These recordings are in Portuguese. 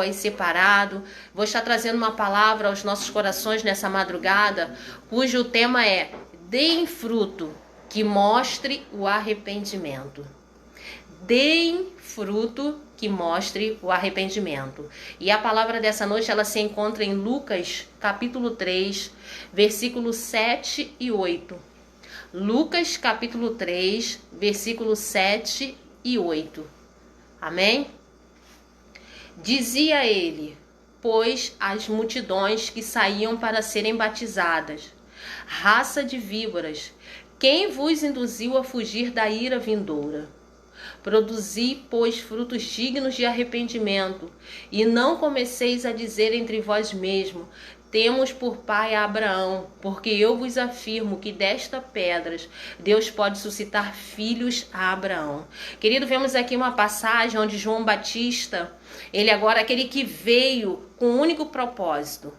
aí separado. Vou estar trazendo uma palavra aos nossos corações nessa madrugada, cujo tema é: deem fruto que mostre o arrependimento. Deem fruto que mostre o arrependimento. E a palavra dessa noite, ela se encontra em Lucas, capítulo 3, versículos 7 e 8. Lucas, capítulo 3, versículos 7 e 8. Amém? Dizia ele, pois, as multidões que saíam para serem batizadas: raça de víboras, quem vos induziu a fugir da ira vindoura? Produzi, pois, frutos dignos de arrependimento, e não comeceis a dizer entre vós mesmos: temos por pai a Abraão, porque eu vos afirmo que desta pedras Deus pode suscitar filhos a Abraão. Querido, vemos aqui uma passagem onde João Batista, ele agora, aquele que veio com um único propósito: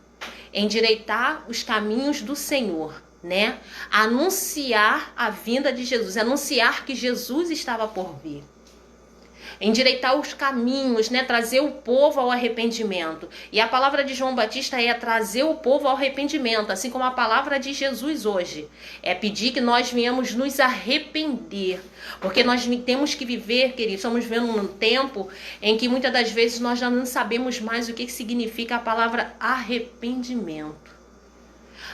endireitar os caminhos do Senhor, né? Anunciar a vinda de Jesus, anunciar que Jesus estava por vir. Endireitar os caminhos, né? Trazer o povo ao arrependimento. E a palavra de João Batista é trazer o povo ao arrependimento, assim como a palavra de Jesus hoje é pedir que nós venhamos nos arrepender, porque nós temos que viver, queridos, estamos vivendo um tempo em que muitas das vezes nós já não sabemos mais o que significa a palavra arrependimento.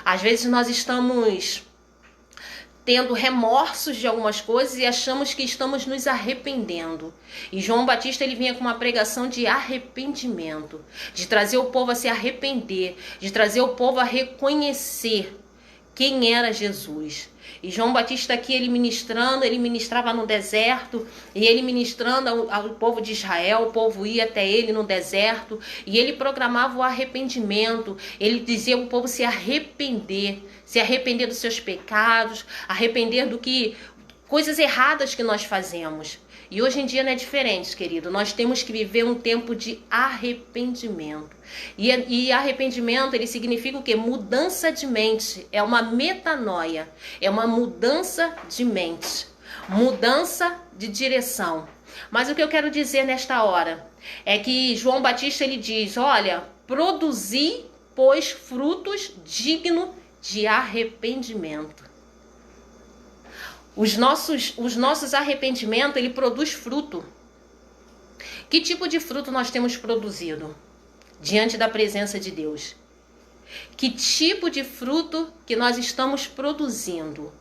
Às vezes nós estamos tendo remorsos de algumas coisas e achamos que estamos nos arrependendo. E João Batista, ele vinha com uma pregação de arrependimento, de trazer o povo a se arrepender, de trazer o povo a reconhecer quem era Jesus. E João Batista aqui, ele ministrava no deserto, e ele ministrando ao povo de Israel, o povo ia até ele no deserto, e ele programava o arrependimento, ele dizia o povo se arrepender dos seus pecados, arrepender do que coisas erradas que nós fazemos. E hoje em dia não é diferente, querido. Nós temos que viver um tempo de arrependimento. E arrependimento, ele significa o quê? Mudança de mente. É uma metanoia. É uma mudança de mente. Mudança de direção. Mas o que eu quero dizer nesta hora é que João Batista, ele diz: olha, produzi, pois, frutos dignos de arrependimento. Os nossos arrependimentos, ele produz fruto. Que tipo de fruto nós temos produzido diante da presença de Deus? Que tipo de fruto que nós estamos produzindo?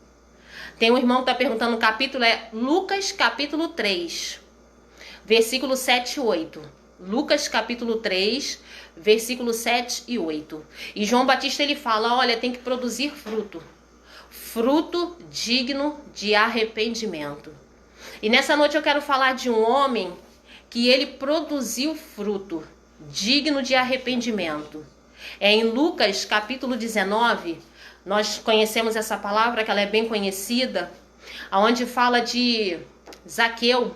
Tem um irmão que está perguntando, o capítulo é Lucas capítulo 3, versículo 7 e 8. Lucas capítulo 3, versículo 7 e 8. E João Batista, ele fala, olha, tem que produzir fruto. Fruto digno de arrependimento. E nessa noite eu quero falar de um homem que ele produziu fruto digno de arrependimento. É em Lucas capítulo 19, nós conhecemos essa palavra, que ela é bem conhecida, onde fala de Zaqueu,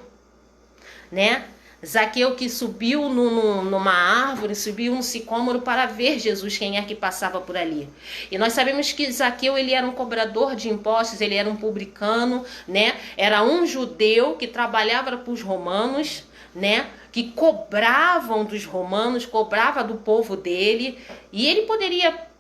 né? Zaqueu que subiu numa árvore, subiu um sicômoro para ver Jesus, quem é que passava por ali. E nós sabemos que Zaqueu, ele era um cobrador de impostos, ele era um publicano, né? Era um judeu que trabalhava para os romanos, né? Que cobravam dos romanos, cobrava do povo dele, e ele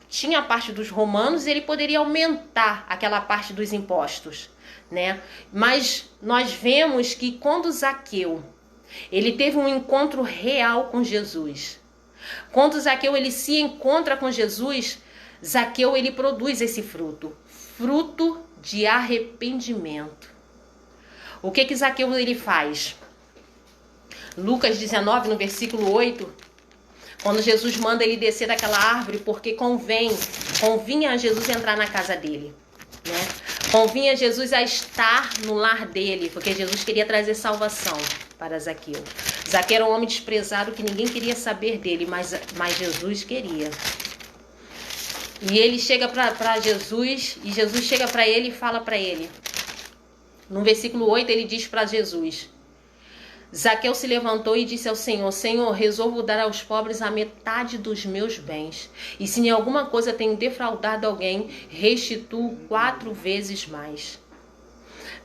tinha a parte dos romanos, ele poderia aumentar aquela parte dos impostos, né? Mas nós vemos que quando Zaqueu, ele teve um encontro real com Jesus. Quando Zaqueu, ele se encontra com Jesus, Zaqueu, ele produz esse fruto. Fruto de arrependimento. O que Zaqueu, ele faz? Lucas 19, no versículo 8, quando Jesus manda ele descer daquela árvore, porque convinha a Jesus entrar na casa dele, né? Convinha Jesus a estar no lar dele, porque Jesus queria trazer salvação para Zaqueu. Zaqueu era um homem desprezado que ninguém queria saber dele, mas Jesus queria. E ele chega para Jesus, e Jesus chega para ele e fala para ele. No versículo 8 ele diz para Jesus: Zaqueu se levantou e disse ao Senhor: Senhor, resolvo dar aos pobres a metade dos meus bens. E se em alguma coisa tenho defraudado alguém, restituo 4 vezes mais.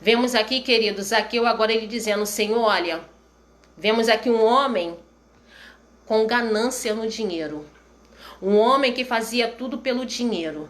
Vemos aqui, querido, Zaqueu agora ele dizendo: Senhor, olha, vemos aqui um homem com ganância no dinheiro. Um homem que fazia tudo pelo dinheiro,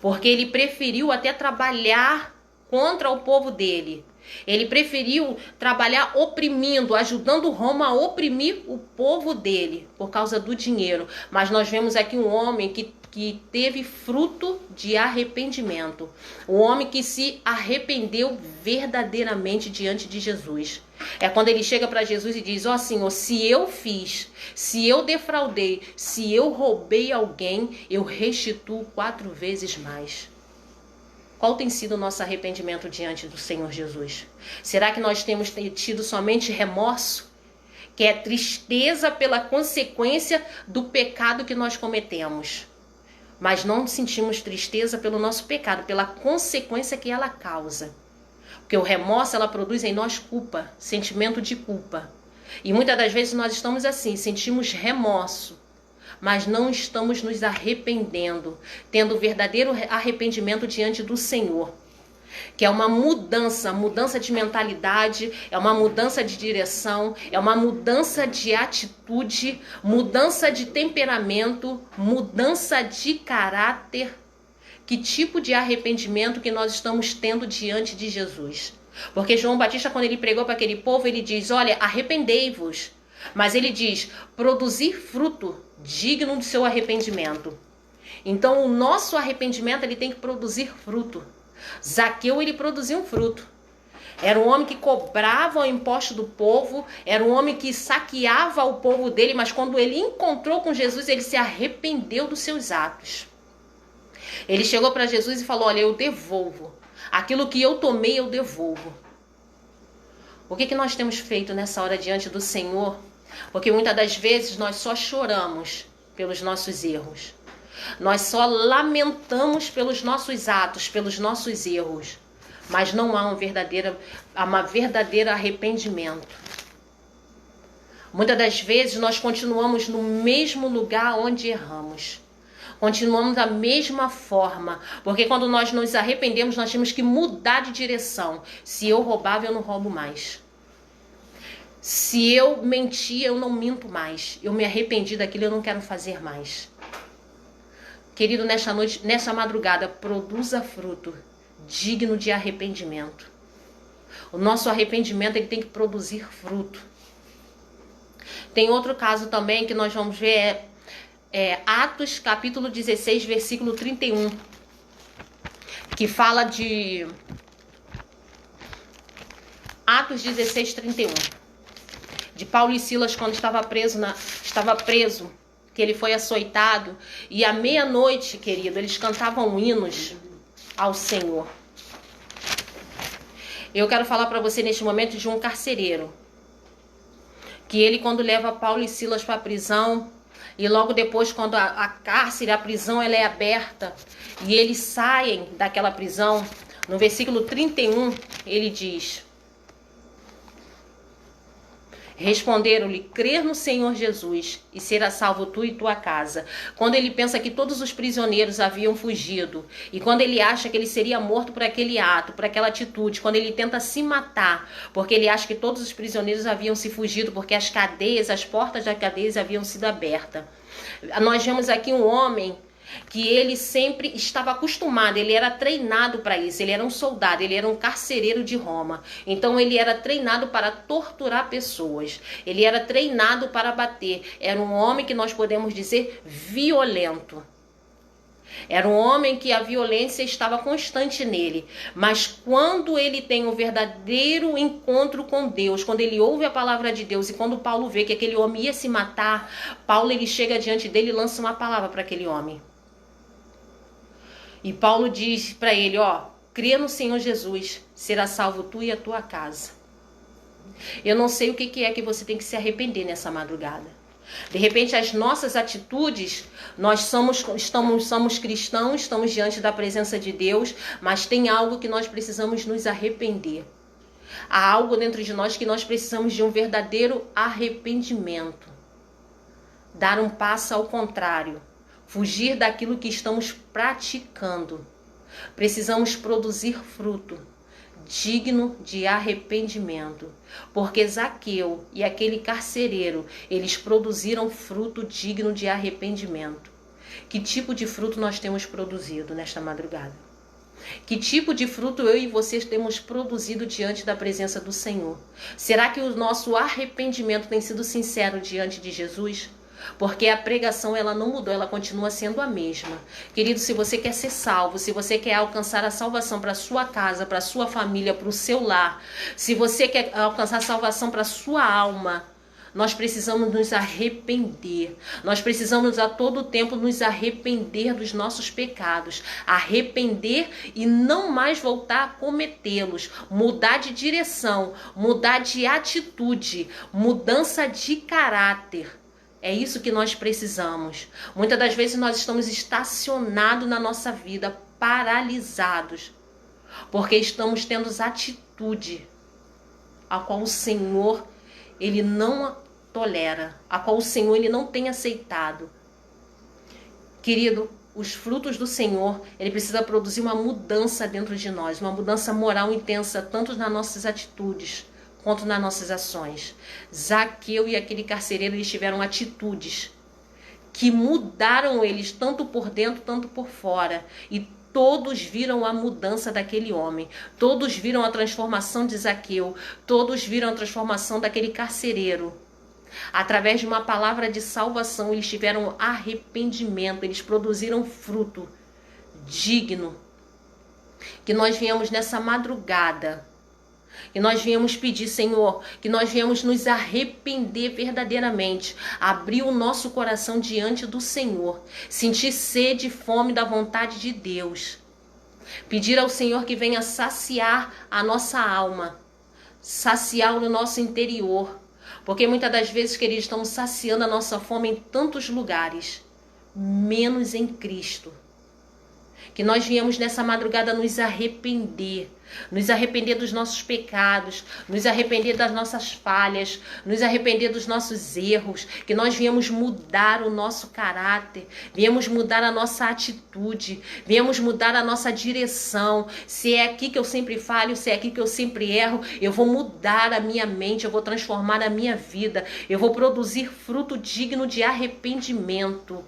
porque ele preferiu até trabalhar contra o povo dele. Ele preferiu trabalhar oprimindo, ajudando Roma a oprimir o povo dele por causa do dinheiro. Mas nós vemos aqui um homem que teve fruto de arrependimento. Um homem que se arrependeu verdadeiramente diante de Jesus. É quando ele chega para Jesus e diz: ó Senhor, se eu fiz, se eu defraudei, se eu roubei alguém, eu restituo 4 vezes mais. Qual tem sido o nosso arrependimento diante do Senhor Jesus? Será que nós temos tido somente remorso? Que é tristeza pela consequência do pecado que nós cometemos. Mas não sentimos tristeza pelo nosso pecado, pela consequência que ela causa. Porque o remorso, ela produz em nós culpa, sentimento de culpa. E muitas das vezes nós estamos assim, sentimos remorso, mas não estamos nos arrependendo, tendo verdadeiro arrependimento diante do Senhor. Que é uma mudança de mentalidade, é uma mudança de direção, é uma mudança de atitude, mudança de temperamento, mudança de caráter. Que tipo de arrependimento que nós estamos tendo diante de Jesus? Porque João Batista, quando ele pregou para aquele povo, ele diz: olha, arrependei-vos. Mas ele diz: produzir fruto digno do seu arrependimento. Então o nosso arrependimento, ele tem que produzir fruto. Zaqueu, ele produziu um fruto. Era um homem que cobrava o imposto do povo, era um homem que saqueava o povo dele, mas quando ele encontrou com Jesus, ele se arrependeu dos seus atos. Ele chegou para Jesus e falou: olha, eu devolvo. Aquilo que eu tomei, eu devolvo. O que nós temos feito nessa hora diante do Senhor? Porque muitas das vezes nós só choramos pelos nossos erros. Nós só lamentamos pelos nossos atos, pelos nossos erros. Mas não há um verdadeiro arrependimento. Muitas das vezes nós continuamos no mesmo lugar onde erramos. Continuamos da mesma forma. Porque quando nós nos arrependemos, nós temos que mudar de direção. Se eu roubava, eu não roubo mais. Se eu mentia, eu não minto mais. Eu me arrependi daquilo, eu não quero fazer mais. Querido, nesta noite, nessa madrugada, produza fruto digno de arrependimento. O nosso arrependimento, ele tem que produzir fruto. Tem outro caso também que nós vamos ver, Atos capítulo 16, versículo 31. Que fala de... Atos 16, 31. De Paulo e Silas, quando estava preso, que ele foi açoitado, e à meia-noite, querido, eles cantavam hinos ao Senhor. Eu quero falar para você neste momento de um carcereiro, que ele, quando leva Paulo e Silas para a prisão, e logo depois, quando a prisão ela é aberta, e eles saem daquela prisão, no versículo 31, ele diz: responderam-lhe: crer no Senhor Jesus e será salvo tu e tua casa. Quando ele pensa que todos os prisioneiros haviam fugido, e quando ele acha que ele seria morto por aquele ato, por aquela atitude, quando ele tenta se matar, porque ele acha que todos os prisioneiros haviam se fugido, porque as cadeias, as portas das cadeias haviam sido abertas. Nós vemos aqui um homem que ele sempre estava acostumado, ele era treinado para isso, ele era um soldado, ele era um carcereiro de Roma. Então ele era treinado para torturar pessoas, ele era treinado para bater, era um homem que nós podemos dizer violento. Era um homem que a violência estava constante nele. Mas quando ele tem um verdadeiro encontro com Deus, quando ele ouve a palavra de Deus, e quando Paulo vê que aquele homem ia se matar, Paulo, ele chega diante dele e lança uma palavra para aquele homem. E Paulo diz para ele: crê no Senhor Jesus, será salvo tu e a tua casa. Eu não sei o que é que você tem que se arrepender nessa madrugada. De repente, as nossas atitudes, nós somos cristãos, estamos diante da presença de Deus, mas tem algo que nós precisamos nos arrepender. Há algo dentro de nós que nós precisamos de um verdadeiro arrependimento. Dar um passo ao contrário. Fugir daquilo que estamos praticando. Precisamos produzir fruto digno de arrependimento. Porque Zaqueu e aquele carcereiro, eles produziram fruto digno de arrependimento. Que tipo de fruto nós temos produzido nesta madrugada? Que tipo de fruto eu e vocês temos produzido diante da presença do Senhor? Será que o nosso arrependimento tem sido sincero diante de Jesus? Porque a pregação ela não mudou, ela continua sendo a mesma. Querido, se você quer ser salvo, se você quer alcançar a salvação para sua casa, para sua família, para o seu lar, se você quer alcançar a salvação para sua alma, nós precisamos nos arrepender. Nós precisamos a todo tempo nos arrepender dos nossos pecados. Arrepender e não mais voltar a cometê-los. Mudar de direção, mudar de atitude, mudança de caráter. É isso que nós precisamos. Muitas das vezes nós estamos estacionados na nossa vida, paralisados, porque estamos tendo atitude a qual o Senhor ele não tolera, a qual o Senhor ele não tem aceitado. Querido, os frutos do Senhor, ele precisa produzir uma mudança dentro de nós, uma mudança moral intensa, tanto nas nossas atitudes quanto nas nossas ações. Zaqueu e aquele carcereiro, eles tiveram atitudes que mudaram eles tanto por dentro, tanto por fora. E todos viram a mudança daquele homem. Todos viram a transformação de Zaqueu. Todos viram a transformação daquele carcereiro. Através de uma palavra de salvação, eles tiveram arrependimento. Eles produziram fruto digno. Que nós viemos nessa madrugada, que nós viemos pedir, Senhor, que nós viemos nos arrepender verdadeiramente, abrir o nosso coração diante do Senhor, sentir sede e fome da vontade de Deus, pedir ao Senhor que venha saciar a nossa alma, saciar o nosso interior, porque muitas das vezes, queridos, estamos saciando a nossa fome em tantos lugares, menos em Cristo. Que nós viemos nessa madrugada nos arrepender dos nossos pecados, nos arrepender das nossas falhas, nos arrepender dos nossos erros, que nós viemos mudar o nosso caráter, viemos mudar a nossa atitude, viemos mudar a nossa direção. Se é aqui que eu sempre falho, se é aqui que eu sempre erro, eu vou mudar a minha mente, eu vou transformar a minha vida, eu vou produzir fruto digno de arrependimento.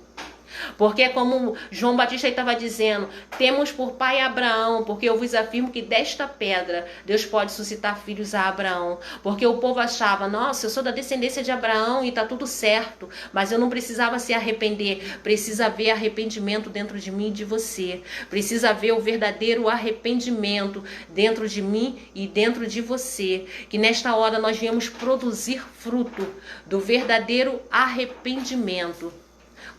Porque é como João Batista estava dizendo, temos por pai Abraão, porque eu vos afirmo que desta pedra Deus pode suscitar filhos a Abraão. Porque o povo achava, nossa, eu sou da descendência de Abraão e está tudo certo, mas eu não precisava se arrepender. Precisa haver arrependimento dentro de mim e de você. Precisa haver o verdadeiro arrependimento dentro de mim e dentro de você. Que nesta hora nós viemos produzir fruto do verdadeiro arrependimento.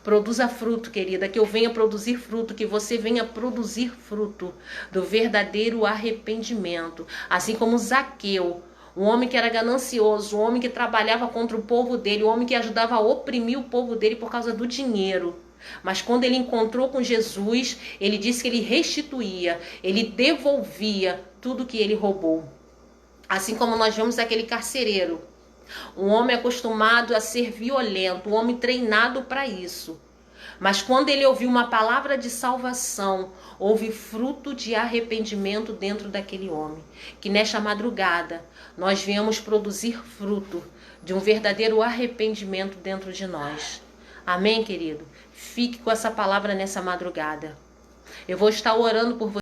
Produza fruto, querida, que eu venha produzir fruto, que você venha produzir fruto do verdadeiro arrependimento. Assim como Zaqueu, um homem que era ganancioso, um homem que trabalhava contra o povo dele, um homem que ajudava a oprimir o povo dele por causa do dinheiro. Mas quando ele encontrou com Jesus, ele disse que ele restituía, ele devolvia tudo que ele roubou. Assim como nós vemos aquele carcereiro, um homem acostumado a ser violento, um homem treinado para isso. Mas quando ele ouviu uma palavra de salvação, houve fruto de arrependimento dentro daquele homem. Que nesta madrugada nós viemos produzir fruto de um verdadeiro arrependimento dentro de nós. Amém, querido? Fique com essa palavra nessa madrugada. Eu vou estar orando por você.